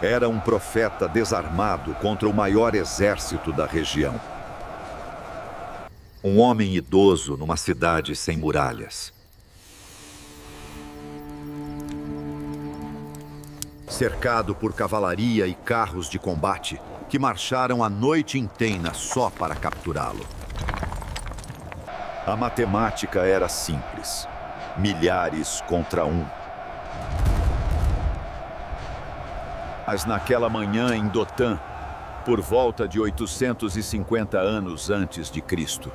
Era um profeta desarmado contra o maior exército da região. Um homem idoso numa cidade sem muralhas. Cercado por cavalaria e carros de combate que marcharam a noite inteira só para capturá-lo. A matemática era simples. Milhares contra um. Mas naquela manhã em Dotã, por volta de 850 anos antes de Cristo.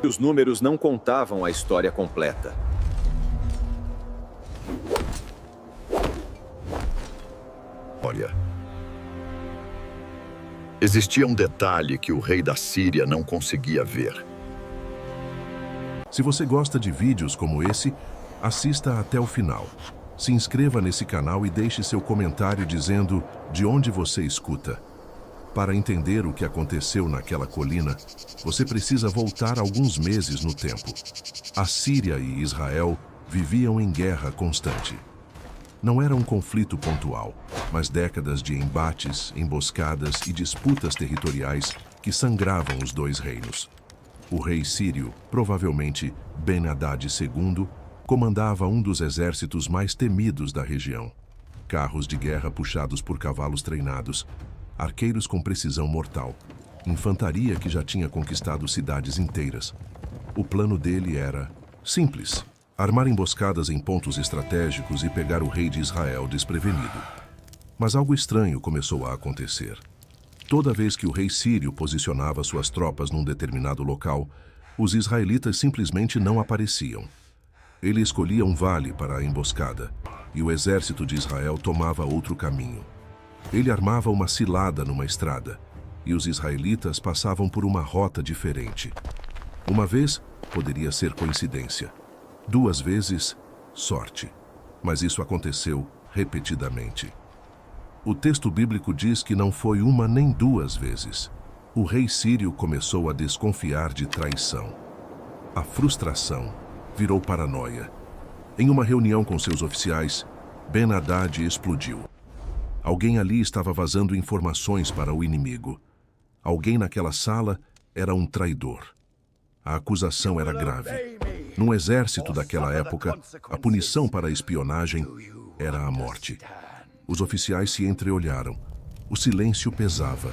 Os números não contavam a história completa. Olha, existia um detalhe que o rei da Síria não conseguia ver. Se você gosta de vídeos como esse, assista até o final. Se inscreva nesse canal e deixe seu comentário dizendo de onde você escuta. Para entender o que aconteceu naquela colina, você precisa voltar alguns meses no tempo. A Síria e Israel viviam em guerra constante. Não era um conflito pontual, mas décadas de embates, emboscadas e disputas territoriais que sangravam os dois reinos. O rei sírio, provavelmente Ben-Hadad II, comandava um dos exércitos mais temidos da região. Carros de guerra puxados por cavalos treinados, arqueiros com precisão mortal, infantaria que já tinha conquistado cidades inteiras. O plano dele era simples: armar emboscadas em pontos estratégicos e pegar o rei de Israel desprevenido. Mas algo estranho começou a acontecer. Toda vez que o rei sírio posicionava suas tropas num determinado local, os israelitas simplesmente não apareciam. Ele escolhia um vale para a emboscada, e o exército de Israel tomava outro caminho. Ele armava uma cilada numa estrada, e os israelitas passavam por uma rota diferente. Uma vez, poderia ser coincidência. 2 vezes, sorte. Mas isso aconteceu repetidamente. O texto bíblico diz que não foi 1 nem 2 vezes. O rei sírio começou a desconfiar de traição. A frustração virou paranoia. Em uma reunião com seus oficiais, Ben-Hadad explodiu. Alguém ali estava vazando informações para o inimigo. Alguém naquela sala era um traidor. A acusação era grave. Num exército daquela época, a punição para a espionagem era a morte. Os oficiais se entreolharam. O silêncio pesava,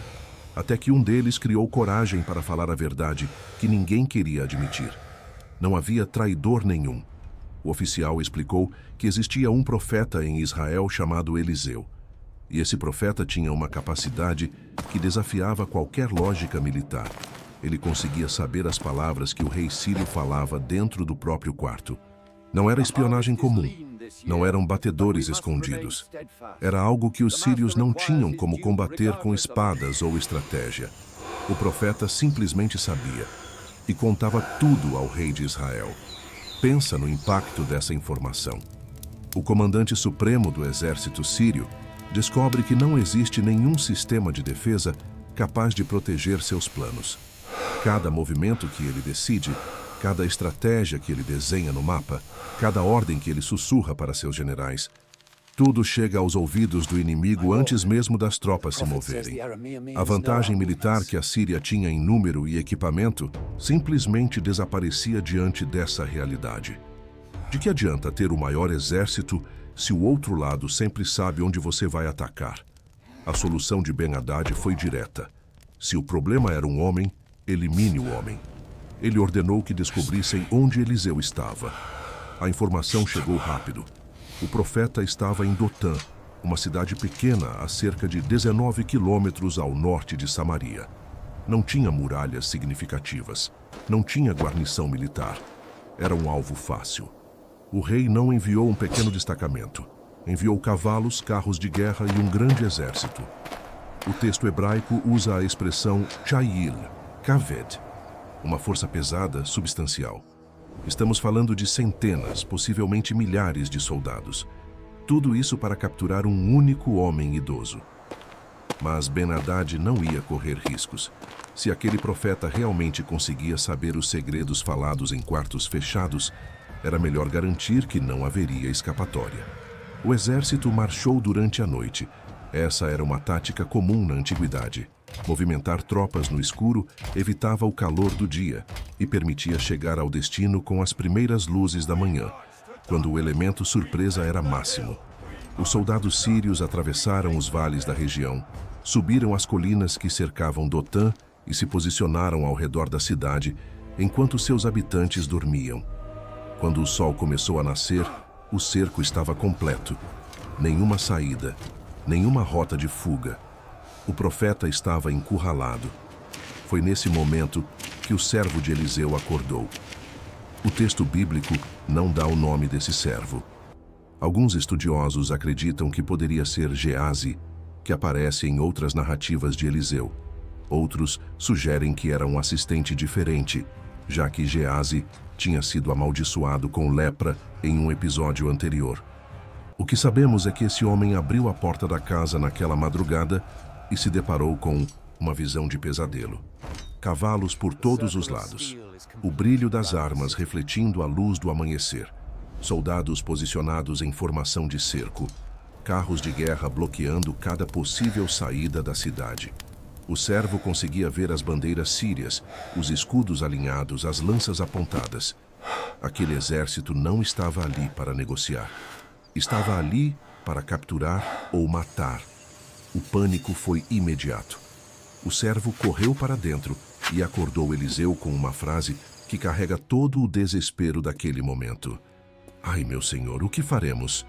até que um deles criou coragem para falar a verdade que ninguém queria admitir. Não havia traidor nenhum. O oficial explicou que existia um profeta em Israel chamado Eliseu. E esse profeta tinha uma capacidade que desafiava qualquer lógica militar. Ele conseguia saber as palavras que o rei sírio falava dentro do próprio quarto. Não era espionagem comum. Não eram batedores escondidos. Era algo que os sírios não tinham como combater com espadas ou estratégia. O profeta simplesmente sabia e contava tudo ao rei de Israel. Pensa no impacto dessa informação. O comandante supremo do exército sírio descobre que não existe nenhum sistema de defesa capaz de proteger seus planos. Cada movimento que ele decide, cada estratégia que ele desenha no mapa, cada ordem que ele sussurra para seus generais, tudo chega aos ouvidos do inimigo antes mesmo das tropas se moverem. A vantagem militar que a Síria tinha em número e equipamento simplesmente desaparecia diante dessa realidade. De que adianta ter o maior exército se o outro lado sempre sabe onde você vai atacar? A solução de Ben-Hadad foi direta. Se o problema era um homem, elimine o homem. Ele ordenou que descobrissem onde Eliseu estava. A informação chegou rápido. O profeta estava em Dotã, uma cidade pequena a cerca de 19 quilômetros ao norte de Samaria. Não tinha muralhas significativas, não tinha guarnição militar. Era um alvo fácil. O rei não enviou um pequeno destacamento. Enviou cavalos, carros de guerra e um grande exército. O texto hebraico usa a expressão Chayil, Kaved, uma força pesada, substancial. Estamos falando de centenas, possivelmente milhares de soldados. Tudo isso para capturar um único homem idoso. Mas Ben-Hadad não ia correr riscos. Se aquele profeta realmente conseguia saber os segredos falados em quartos fechados, era melhor garantir que não haveria escapatória. O exército marchou durante a noite. Essa era uma tática comum na antiguidade. Movimentar tropas no escuro evitava o calor do dia e permitia chegar ao destino com as primeiras luzes da manhã, quando o elemento surpresa era máximo. Os soldados sírios atravessaram os vales da região, subiram as colinas que cercavam Dotã e se posicionaram ao redor da cidade, enquanto seus habitantes dormiam. Quando o sol começou a nascer, o cerco estava completo. Nenhuma saída, nenhuma rota de fuga. O profeta estava encurralado. Foi nesse momento que o servo de Eliseu acordou. O texto bíblico não dá o nome desse servo. Alguns estudiosos acreditam que poderia ser Geazi, que aparece em outras narrativas de Eliseu. Outros sugerem que era um assistente diferente, já que Geazi tinha sido amaldiçoado com lepra em um episódio anterior. O que sabemos é que esse homem abriu a porta da casa naquela madrugada e se deparou com uma visão de pesadelo. Cavalos por todos os lados. O brilho das armas refletindo a luz do amanhecer. Soldados posicionados em formação de cerco. Carros de guerra bloqueando cada possível saída da cidade. O servo conseguia ver as bandeiras sírias, os escudos alinhados, as lanças apontadas. Aquele exército não estava ali para negociar. Estava ali para capturar ou matar. O pânico foi imediato. O servo correu para dentro e acordou Eliseu com uma frase que carrega todo o desespero daquele momento. Ai, meu senhor, o que faremos?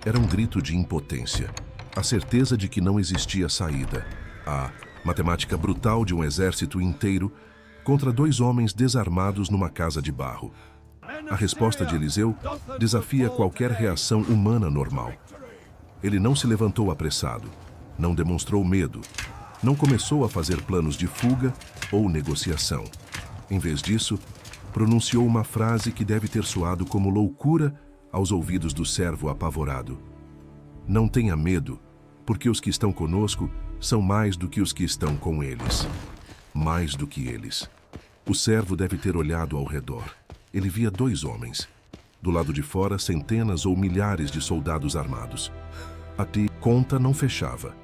Era um grito de impotência. A certeza de que não existia saída. A matemática brutal de um exército inteiro contra dois homens desarmados numa casa de barro. A resposta de Eliseu desafia qualquer reação humana normal. Ele não se levantou apressado, não demonstrou medo, não começou a fazer planos de fuga ou negociação. Em vez disso, pronunciou uma frase que deve ter soado como loucura aos ouvidos do servo apavorado. Não tenha medo, porque os que estão conosco são mais do que os que estão com eles. Mais do que eles. O servo deve ter olhado ao redor. Ele via dois homens. Do lado de fora, centenas ou milhares de soldados armados. A conta não fechava.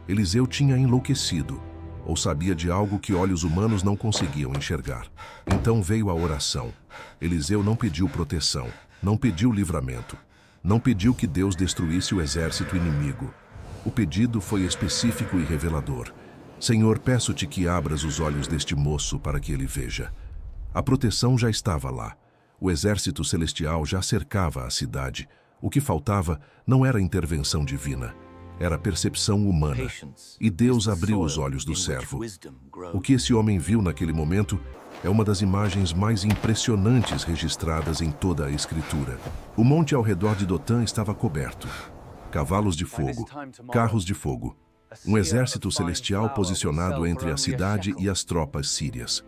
Eliseu tinha enlouquecido, ou sabia de algo que olhos humanos não conseguiam enxergar. Então veio a oração. Eliseu não pediu proteção, não pediu livramento, não pediu que Deus destruísse o exército inimigo. O pedido foi específico e revelador. Senhor, peço-te que abras os olhos deste moço para que ele veja. A proteção já estava lá. O exército celestial já cercava a cidade. O que faltava não era intervenção divina, era percepção humana. E Deus abriu os olhos do servo. O que esse homem viu naquele momento é uma das imagens mais impressionantes registradas em toda a Escritura. O monte ao redor de Dotã estava coberto. Cavalos de fogo, carros de fogo. Um exército celestial posicionado entre a cidade e as tropas sírias.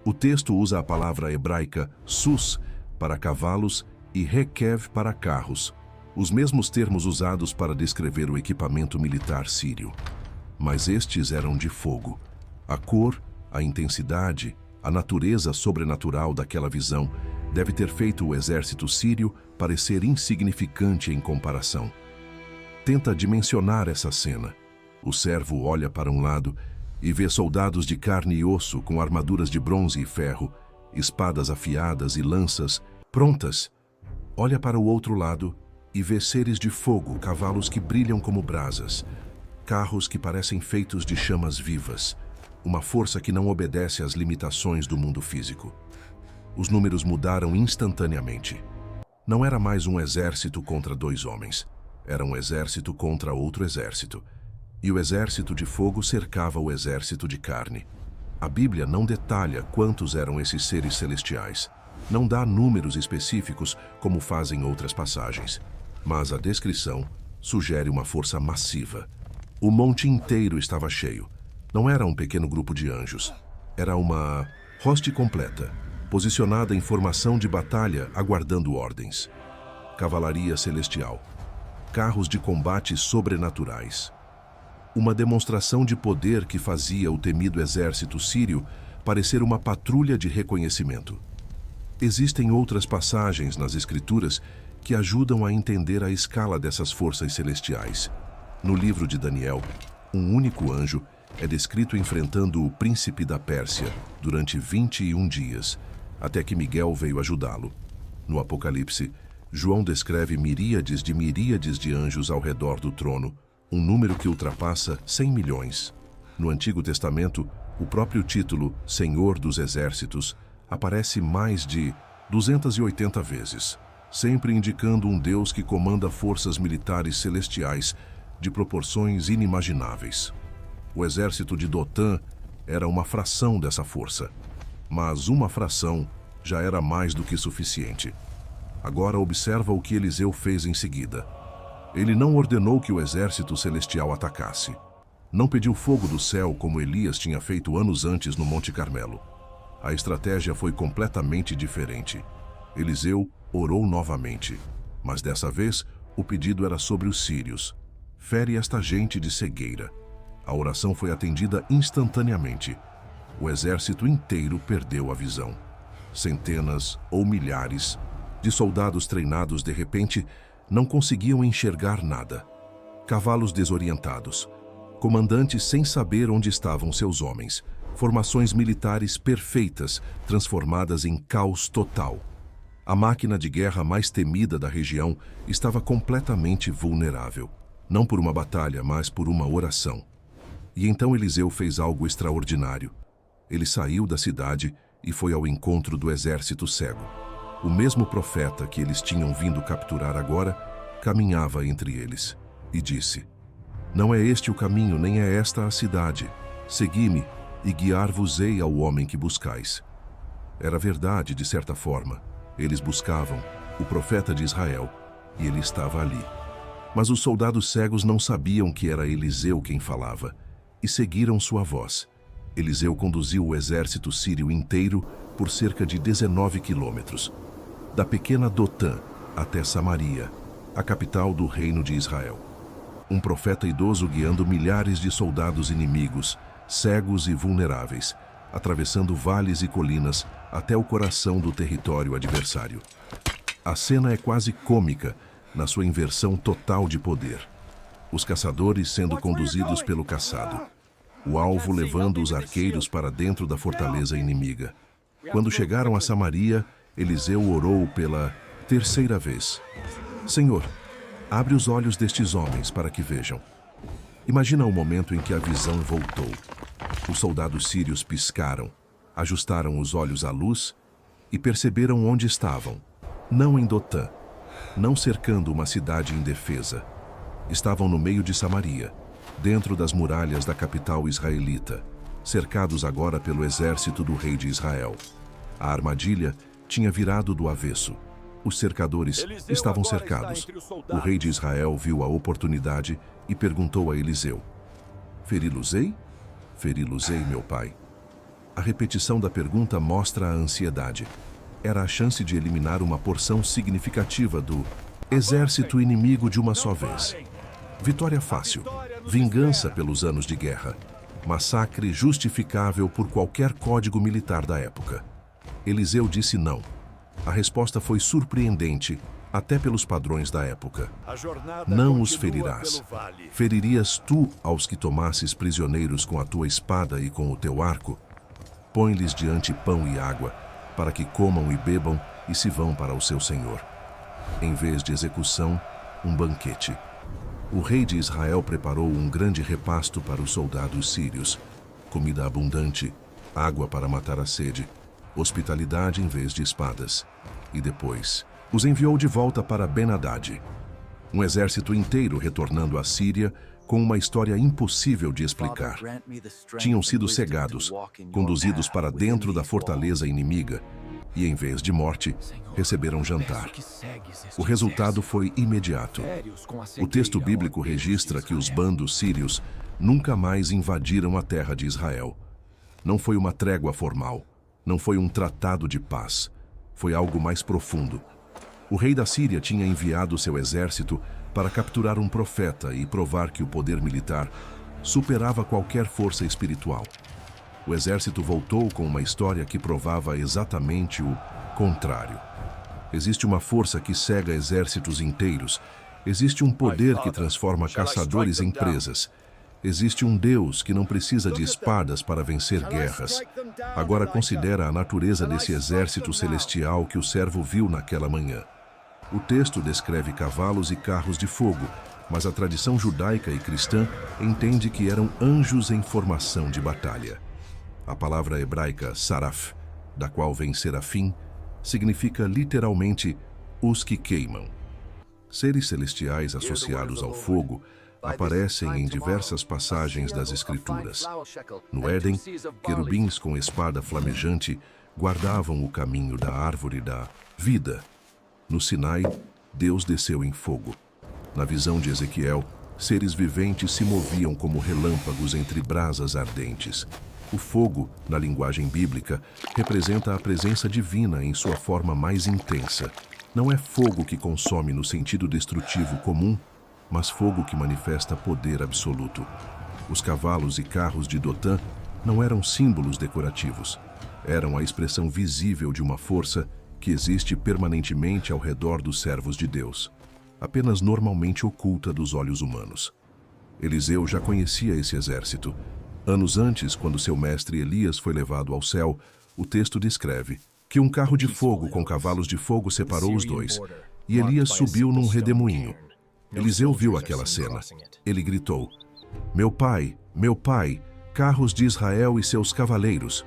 O texto usa a palavra hebraica sus para cavalos e rekev para carros, os mesmos termos usados para descrever o equipamento militar sírio. Mas estes eram de fogo. A cor, a intensidade, a natureza sobrenatural daquela visão deve ter feito o exército sírio parecer insignificante em comparação. Tenta dimensionar essa cena. O servo olha para um lado e vê soldados de carne e osso com armaduras de bronze e ferro, espadas afiadas e lanças prontas. Olha para o outro lado e vê seres de fogo, cavalos que brilham como brasas, carros que parecem feitos de chamas vivas, uma força que não obedece às limitações do mundo físico. Os números mudaram instantaneamente. Não era mais um exército contra dois homens. Era um exército contra outro exército. E o exército de fogo cercava o exército de carne. A Bíblia não detalha quantos eram esses seres celestiais. Não dá números específicos como fazem outras passagens. Mas a descrição sugere uma força massiva. O monte inteiro estava cheio. Não era um pequeno grupo de anjos. Era uma hoste completa, posicionada em formação de batalha, aguardando ordens. Cavalaria celestial. Carros de combate sobrenaturais. Uma demonstração de poder que fazia o temido exército sírio parecer uma patrulha de reconhecimento. Existem outras passagens nas Escrituras que ajudam a entender a escala dessas forças celestiais. No livro de Daniel, um único anjo é descrito enfrentando o príncipe da Pérsia durante 21 dias, até que Miguel veio ajudá-lo. No Apocalipse, João descreve miríades de anjos ao redor do trono, um número que ultrapassa 100 milhões. No Antigo Testamento, o próprio título Senhor dos Exércitos aparece mais de 280 vezes, sempre indicando um Deus que comanda forças militares celestiais de proporções inimagináveis. O exército de Dotã era uma fração dessa força, mas uma fração já era mais do que suficiente. Agora observa o que Eliseu fez em seguida. Ele não ordenou que o exército celestial atacasse. Não pediu fogo do céu como Elias tinha feito anos antes no Monte Carmelo. A estratégia foi completamente diferente. Eliseu orou novamente, mas dessa vez o pedido era sobre os sírios. Fere esta gente de cegueira. A oração foi atendida instantaneamente. O exército inteiro perdeu a visão. Centenas ou milhares de soldados treinados de repente não conseguiam enxergar nada. Cavalos desorientados, comandantes sem saber onde estavam seus homens, formações militares perfeitas transformadas em caos total. A máquina de guerra mais temida da região estava completamente vulnerável, não por uma batalha, mas por uma oração. E então Eliseu fez algo extraordinário. Ele saiu da cidade e foi ao encontro do exército cego. O mesmo profeta que eles tinham vindo capturar agora caminhava entre eles e disse: "Não é este o caminho, nem é esta a cidade. Segui-me e guiar-vos-ei ao homem que buscais." Era verdade, de certa forma. Eles buscavam o profeta de Israel e ele estava ali. Mas os soldados cegos não sabiam que era Eliseu quem falava e seguiram sua voz. Eliseu conduziu o exército sírio inteiro por cerca de 19 quilômetros, da pequena Dotã até Samaria, a capital do reino de Israel. Um profeta idoso guiando milhares de soldados inimigos, cegos e vulneráveis, atravessando vales e colinas até o coração do território adversário. A cena é quase cômica na sua inversão total de poder. Os caçadores sendo conduzidos pelo caçado, o alvo levando os arqueiros para dentro da fortaleza inimiga. Quando chegaram a Samaria, Eliseu orou pela terceira vez: "Senhor, abre os olhos destes homens para que vejam." Imagina o momento em que a visão voltou. Os soldados sírios piscaram, ajustaram os olhos à luz e perceberam onde estavam. Não em Dotã, não cercando uma cidade indefesa. Estavam no meio de Samaria, dentro das muralhas da capital israelita, cercados agora pelo exército do rei de Israel. A armadilha tinha virado do avesso. Os cercadores estavam cercados. O rei de Israel viu a oportunidade e perguntou a Eliseu: "Feri-los-ei?" "Feri-los-ei, meu pai." A repetição da pergunta mostra a ansiedade. Era a chance de eliminar uma porção significativa do exército inimigo de uma só vez. Vitória fácil, vingança pelos anos de guerra, massacre justificável por qualquer código militar da época. Eliseu disse não. A resposta foi surpreendente, até pelos padrões da época. "Não os ferirás. Feririas tu aos que tomasses prisioneiros com a tua espada e com o teu arco? Põe-lhes diante pão e água, para que comam e bebam e se vão para o seu senhor." Em vez de execução, um banquete. O rei de Israel preparou um grande repasto para os soldados sírios: comida abundante, água para matar a sede, hospitalidade em vez de espadas. E depois os enviou de volta para Ben-Hadad. Um exército inteiro retornando à Síria com uma história impossível de explicar. Tinham sido cegados, conduzidos para dentro da fortaleza inimiga e, em vez de morte, receberam jantar. O resultado foi imediato. O texto bíblico registra que os bandos sírios nunca mais invadiram a terra de Israel. Não foi uma trégua formal, não foi um tratado de paz, foi algo mais profundo. O rei da Síria tinha enviado seu exército para capturar um profeta e provar que o poder militar superava qualquer força espiritual. O exército voltou com uma história que provava exatamente o contrário. Existe uma força que cega exércitos inteiros. Existe um poder que transforma caçadores em presas. Existe um Deus que não precisa de espadas para vencer guerras. Agora considera a natureza desse exército celestial que o servo viu naquela manhã. O texto descreve cavalos e carros de fogo, mas a tradição judaica e cristã entende que eram anjos em formação de batalha. A palavra hebraica saraf, da qual vem serafim, significa literalmente os que queimam. Seres celestiais associados ao fogo aparecem em diversas passagens das Escrituras. No Éden, querubins com espada flamejante guardavam o caminho da árvore da vida. No Sinai, Deus desceu em fogo. Na visão de Ezequiel, seres viventes se moviam como relâmpagos entre brasas ardentes. O fogo, na linguagem bíblica, representa a presença divina em sua forma mais intensa. Não é fogo que consome no sentido destrutivo comum, mas fogo que manifesta poder absoluto. Os cavalos e carros de Dotã não eram símbolos decorativos. Eram a expressão visível de uma força que existe permanentemente ao redor dos servos de Deus, apenas normalmente oculta dos olhos humanos. Eliseu já conhecia esse exército. Anos antes, quando seu mestre Elias foi levado ao céu, o texto descreve que um carro de fogo com cavalos de fogo separou os dois, e Elias subiu num redemoinho. Eliseu viu aquela cena. Ele gritou: meu pai, carros de Israel e seus cavaleiros."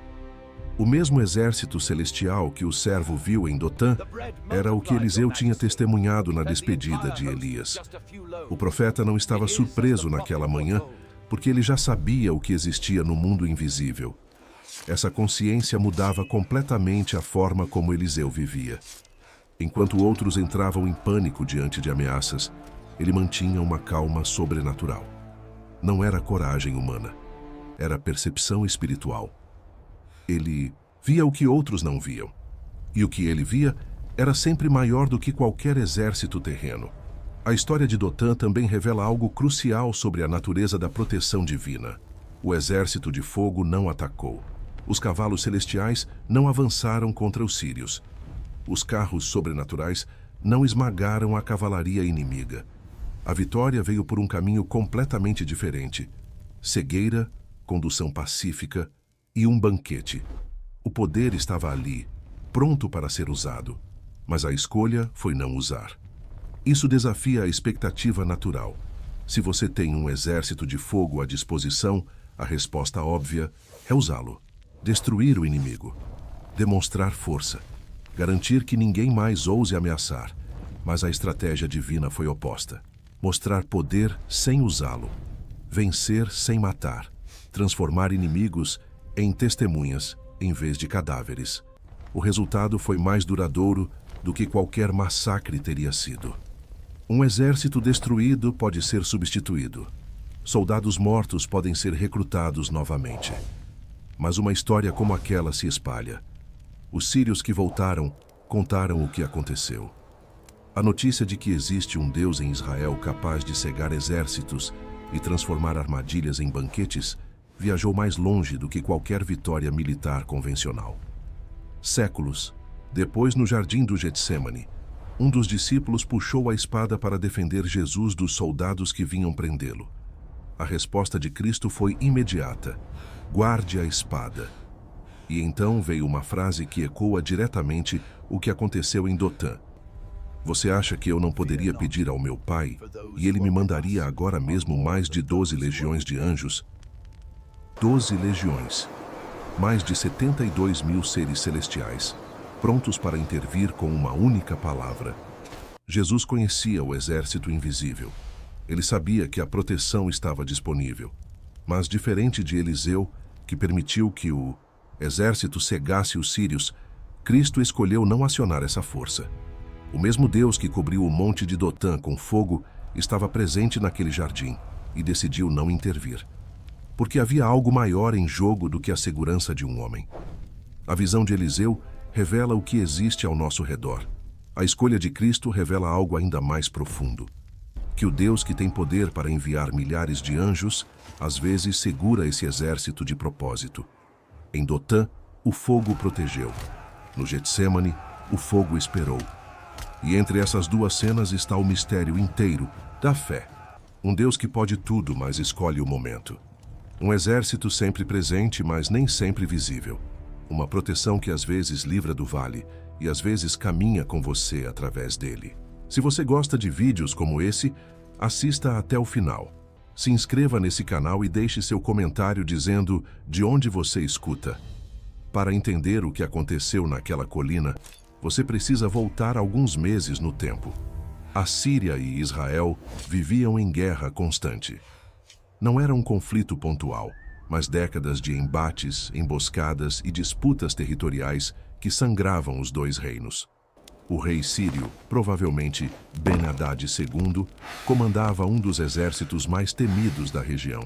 O mesmo exército celestial que o servo viu em Dotã era o que Eliseu tinha testemunhado na despedida de Elias. O profeta não estava surpreso naquela manhã, porque ele já sabia o que existia no mundo invisível. Essa consciência mudava completamente a forma como Eliseu vivia. Enquanto outros entravam em pânico diante de ameaças, ele mantinha uma calma sobrenatural. Não era coragem humana, era percepção espiritual. Ele via o que outros não viam, e o que ele via era sempre maior do que qualquer exército terreno. A história de Dotã também revela algo crucial sobre a natureza da proteção divina. O exército de fogo não atacou. Os cavalos celestiais não avançaram contra os sírios. Os carros sobrenaturais não esmagaram a cavalaria inimiga. A vitória veio por um caminho completamente diferente: cegueira, condução pacífica e um banquete. O poder estava ali, pronto para ser usado, mas a escolha foi não usar. Isso desafia a expectativa natural. Se você tem um exército de fogo à disposição, a resposta óbvia é usá-lo. Destruir o inimigo. Demonstrar força. Garantir que ninguém mais ouse ameaçar. Mas a estratégia divina foi oposta. Mostrar poder sem usá-lo. Vencer sem matar. Transformar inimigos em testemunhas em vez de cadáveres. O resultado foi mais duradouro do que qualquer massacre teria sido. Um exército destruído pode ser substituído. Soldados mortos podem ser recrutados novamente. Mas uma história como aquela se espalha. Os sírios que voltaram contaram o que aconteceu. A notícia de que existe um Deus em Israel capaz de cegar exércitos e transformar armadilhas em banquetes viajou mais longe do que qualquer vitória militar convencional. Séculos depois, no jardim do Getsêmani, um dos discípulos puxou a espada para defender Jesus dos soldados que vinham prendê-lo. A resposta de Cristo foi imediata: guarde a espada. E então veio uma frase que ecoa diretamente o que aconteceu em Dotã: você acha que eu não poderia pedir ao meu Pai e ele me mandaria agora mesmo mais de 12 legiões de anjos? 12 legiões, mais de 72 mil seres celestiais, prontos para intervir com uma única palavra. Jesus conhecia o exército invisível. Ele sabia que a proteção estava disponível. Mas diferente de Eliseu, que permitiu que o exército cegasse os sírios, Cristo escolheu não acionar essa força. O mesmo Deus que cobriu o monte de Dotã com fogo estava presente naquele jardim e decidiu não intervir. Porque havia algo maior em jogo do que a segurança de um homem. A visão de Eliseu revela o que existe ao nosso redor. A escolha de Cristo revela algo ainda mais profundo: que o Deus que tem poder para enviar milhares de anjos, às vezes segura esse exército de propósito. Em Dotã, o fogo protegeu. No Getsêmani, o fogo esperou. E entre essas duas cenas está o mistério inteiro da fé. Um Deus que pode tudo, mas escolhe o momento. Um exército sempre presente, mas nem sempre visível. Uma proteção que às vezes livra do vale e às vezes caminha com você através dele. Se você gosta de vídeos como esse, assista até o final. Se inscreva nesse canal e deixe seu comentário dizendo de onde você escuta. Para entender o que aconteceu naquela colina, você precisa voltar alguns meses no tempo. A Síria e Israel viviam em guerra constante. Não era um conflito pontual, mas décadas de embates, emboscadas e disputas territoriais que sangravam os dois reinos. O rei sírio, provavelmente Ben-Hadad II, comandava um dos exércitos mais temidos da região.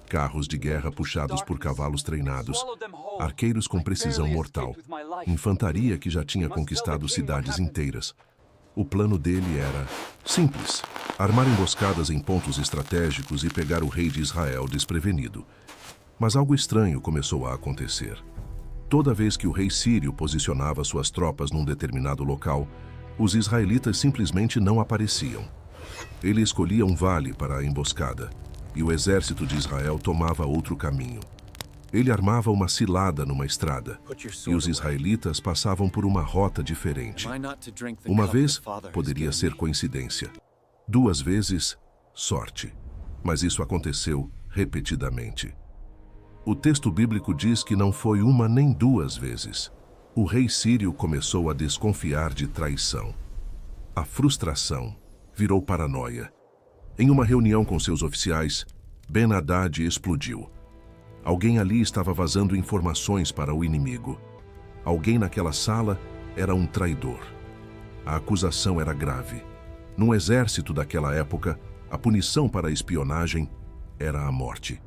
Carros de guerra puxados por cavalos treinados, arqueiros com precisão mortal, infantaria que já tinha conquistado cidades inteiras. O plano dele era simples: armar emboscadas em pontos estratégicos e pegar o rei de Israel desprevenido. Mas algo estranho começou a acontecer. Toda vez que o rei sírio posicionava suas tropas num determinado local, os israelitas simplesmente não apareciam. Ele escolhia um vale para a emboscada, e o exército de Israel tomava outro caminho. Ele armava uma cilada numa estrada, e os israelitas passavam por uma rota diferente. Uma vez, poderia ser coincidência. 2 vezes, sorte. Mas isso aconteceu repetidamente. O texto bíblico diz que não foi 1 nem 2 vezes. O rei sírio começou a desconfiar de traição. A frustração virou paranoia. Em uma reunião com seus oficiais, Ben-Hadad explodiu. Alguém ali estava vazando informações para o inimigo. Alguém naquela sala era um traidor. A acusação era grave. Num exército daquela época, a punição para a espionagem era a morte.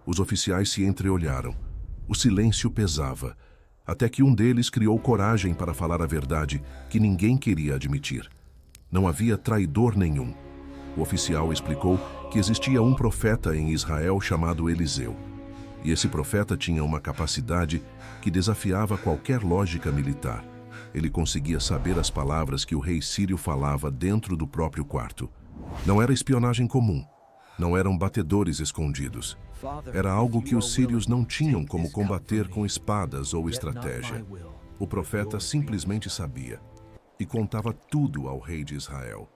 Os oficiais se entreolharam. O silêncio pesava, até que um deles criou coragem para falar a verdade que ninguém queria admitir. Não havia traidor nenhum. O oficial explicou que existia um profeta em Israel chamado Eliseu. E esse profeta tinha uma capacidade que desafiava qualquer lógica militar. Ele conseguia saber as palavras que o rei sírio falava dentro do próprio quarto. Não era espionagem comum. Não eram batedores escondidos. Era algo que os sírios não tinham como combater com espadas ou estratégia. O profeta simplesmente sabia e contava tudo ao rei de Israel.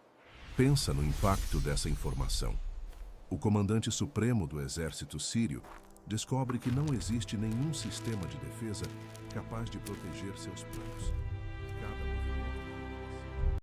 Pensa no impacto dessa informação. O comandante supremo do exército sírio descobre que não existe nenhum sistema de defesa capaz de proteger seus planos.